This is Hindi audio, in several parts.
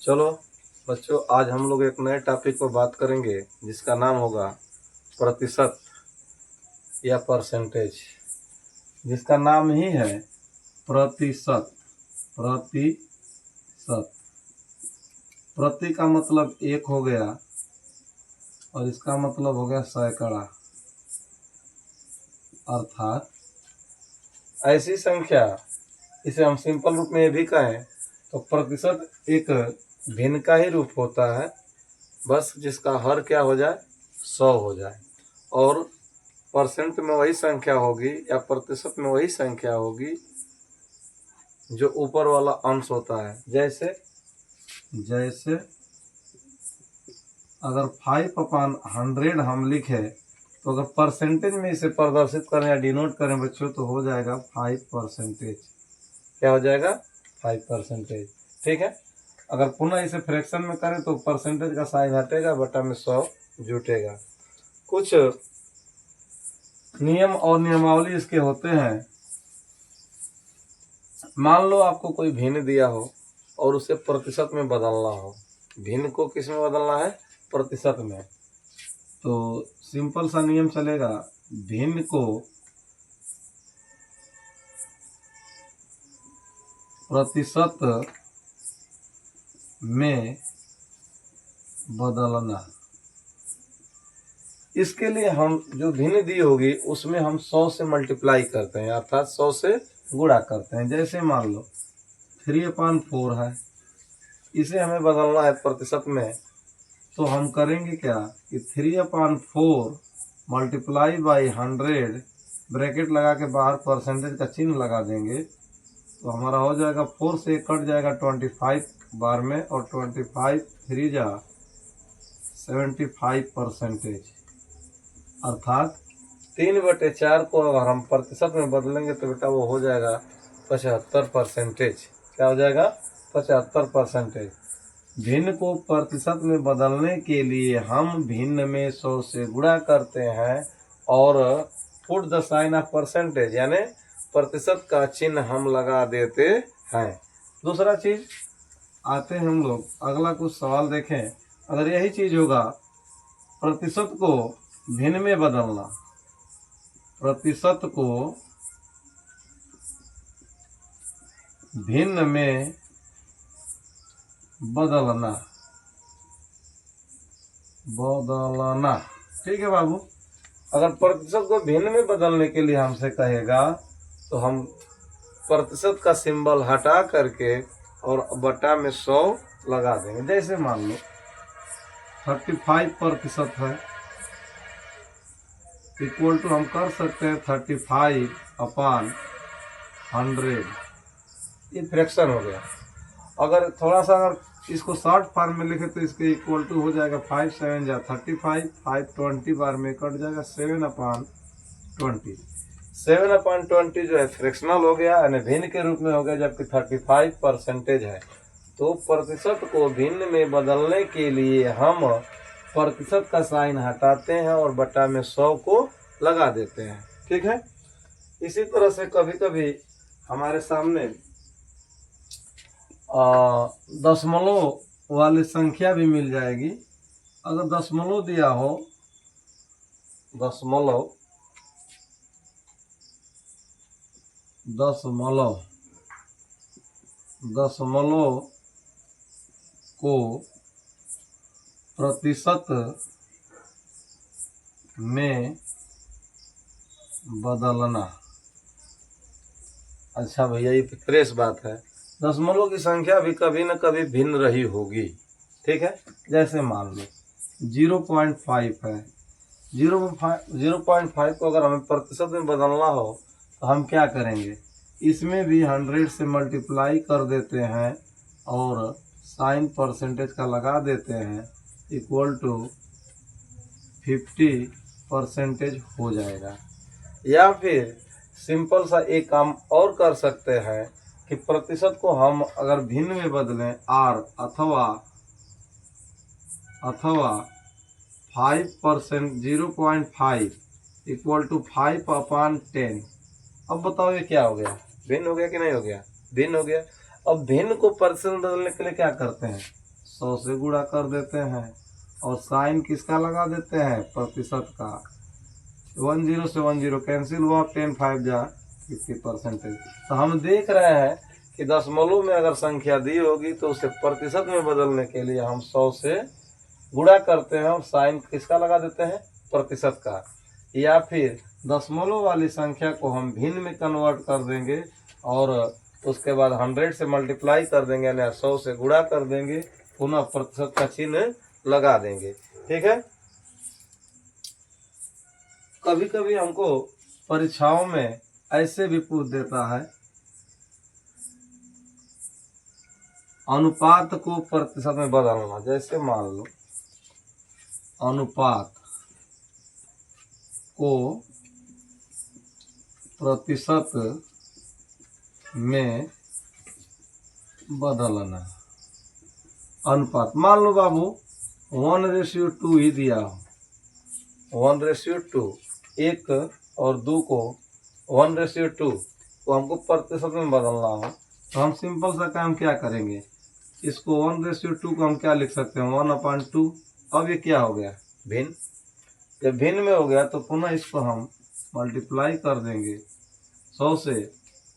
चलो बच्चों, आज हम लोग एक नए टॉपिक पर बात करेंगे जिसका नाम होगा प्रतिशत या परसेंटेज, जिसका नाम ही है प्रतिशत। प्रतिशत, प्रति का मतलब एक हो गया और इसका मतलब हो गया सैकड़ा, अर्थात ऐसी संख्या, इसे हम सिंपल रूप में ये भी कहें तो प्रतिशत एक भिन्न का ही रूप होता है, बस जिसका हर क्या हो जाए, 100 हो जाए। और परसेंट में वही संख्या होगी या प्रतिशत में वही संख्या होगी जो ऊपर वाला अंश होता है। जैसे जैसे अगर 5/100 हम लिखे तो अगर परसेंटेज में इसे प्रदर्शित करें या डिनोट करें बच्चों तो हो जाएगा 5%। क्या हो जाएगा? 5%। ठीक है। अगर पुनः इसे फ्रैक्शन में करें तो परसेंटेज का साइन हटेगा, बटा में 100 जुटेगा। कुछ नियम और नियमावली इसके होते हैं। मान लो आपको कोई भिन्न दिया हो और उसे प्रतिशत में बदलना हो। भिन्न को किस में बदलना है? प्रतिशत में। तो सिंपल सा नियम चलेगा, भिन्न को प्रतिशत में बदलना। इसके लिए हम जो भिन्न दी होगी उसमें हम 100 से मल्टीप्लाई करते हैं, अर्थात 100 से गुणा करते हैं। जैसे मान लो 3/4 है, इसे हमें बदलना है प्रतिशत में, तो हम करेंगे क्या कि 3/4 मल्टीप्लाई बाई 100, ब्रैकेट लगा के बाहर परसेंटेज का चिन्ह लगा देंगे तो हमारा हो जाएगा 4 से कट जाएगा 25 बार में, और 25 3 जा 75%। अर्थात 3/4 को अगर हम प्रतिशत में बदलेंगे तो बेटा वो हो जाएगा 75%। क्या हो जाएगा? 75%। भिन्न को प्रतिशत में बदलने के लिए हम भिन्न में 100 से गुणा करते हैं और put the sign of percentage यानी प्रतिशत का चिन्ह हम लगा देते हैं। दूसरा चीज आते हैं हम लोग, अगला कुछ सवाल देखें। अगर यही चीज होगा, प्रतिशत को भिन्न में बदलना, प्रतिशत को भिन्न में बदलना, ठीक है बाबू। अगर प्रतिशत को भिन्न में बदलने के लिए हमसे कहेगा तो हम प्रतिशत का सिंबल हटा करके और बटा में 100 लगा देंगे। जैसे मान लो 35% है, इक्वल टू हम कर सकते हैं 35/100। ये फ्रैक्शन हो गया। अगर थोड़ा सा अगर इसको शॉर्ट फॉर्म में लिखे तो इसके इक्वल टू हो जाएगा 5 7 जा 35, 520 बार में कट जाएगा 7/20। 7/20 जो है फ्रैक्शनल हो गया, यानी भिन्न के रूप में हो गया, जबकि 35% है। तो प्रतिशत को भिन्न में बदलने के लिए हम प्रतिशत का साइन हटाते हैं और बटा में 100 को लगा देते हैं। ठीक है। इसी तरह से कभी कभी हमारे सामने दशमलव वाली संख्या भी मिल जाएगी। अगर दशमलव दिया हो, दशमलव को प्रतिशत में बदलना। अच्छा भैया, ये फ्रेश बात है। दशमलव की संख्या भी कभी न कभी भिन्न रही होगी। ठीक है। जैसे मान लो 0.5 है, 0.5 को अगर हमें प्रतिशत में बदलना हो तो हम क्या करेंगे, इसमें भी 100 से मल्टीप्लाई कर देते हैं और साइन परसेंटेज का लगा देते हैं, इक्वल टू 50% हो जाएगा। या फिर सिंपल सा एक काम और कर सकते हैं कि प्रतिशत को हम अगर भिन्न में बदलें r अथवा 5%, 0.5 इक्वल टू 5/10। अब बताओ ये क्या हो गया? भिन्न हो गया कि नहीं हो गया? भिन्न हो गया। अब भिन्न को प्रतिशत में बदलने के लिए क्या करते हैं, 100 से गुणा कर देते हैं और साइन किसका लगा देते हैं, प्रतिशत का। 10 से 10 कैंसिल हुआ, 10 5 जा 50%। तो हम देख रहे हैं कि दशमलव में अगर संख्या दी होगी तो उसे प्रतिशत में बदलने के लिए हम 100 से गुणा करते हैं और साइन किसका लगा देते हैं, प्रतिशत का। या फिर दशमलव वाली संख्या को हम भिन्न में कन्वर्ट कर देंगे और उसके बाद 100 से मल्टीप्लाई कर देंगे, यानी 100 से गुणा कर देंगे, पुनः प्रतिशत का चिन्ह लगा देंगे। ठीक है। कभी कभी हमको परीक्षाओं में ऐसे भी पूछ देता है, अनुपात को प्रतिशत में बदलना। जैसे मान लो अनुपात को प्रतिशत में बदलना। अनुपात मान लो बाबू 1:2 ही दिया हो, 1:2, 1 और 2 को 1:2 को हमको प्रतिशत में बदलना हो, तो हम सिंपल सा काम क्या करेंगे, इसको 1:2 को हम क्या लिख सकते हैं, 1/2। अब ये क्या हो गया, भिन्न। जब भिन्न में हो गया तो पुनः इसको हम मल्टीप्लाई कर देंगे 100 से,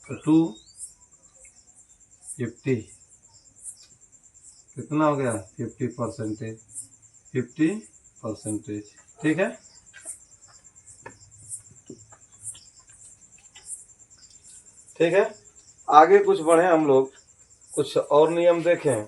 तो 250 कितना हो गया, 50%। 50%। ठीक है। ठीक है, आगे कुछ बढ़े हम लोग, कुछ और नियम देखें।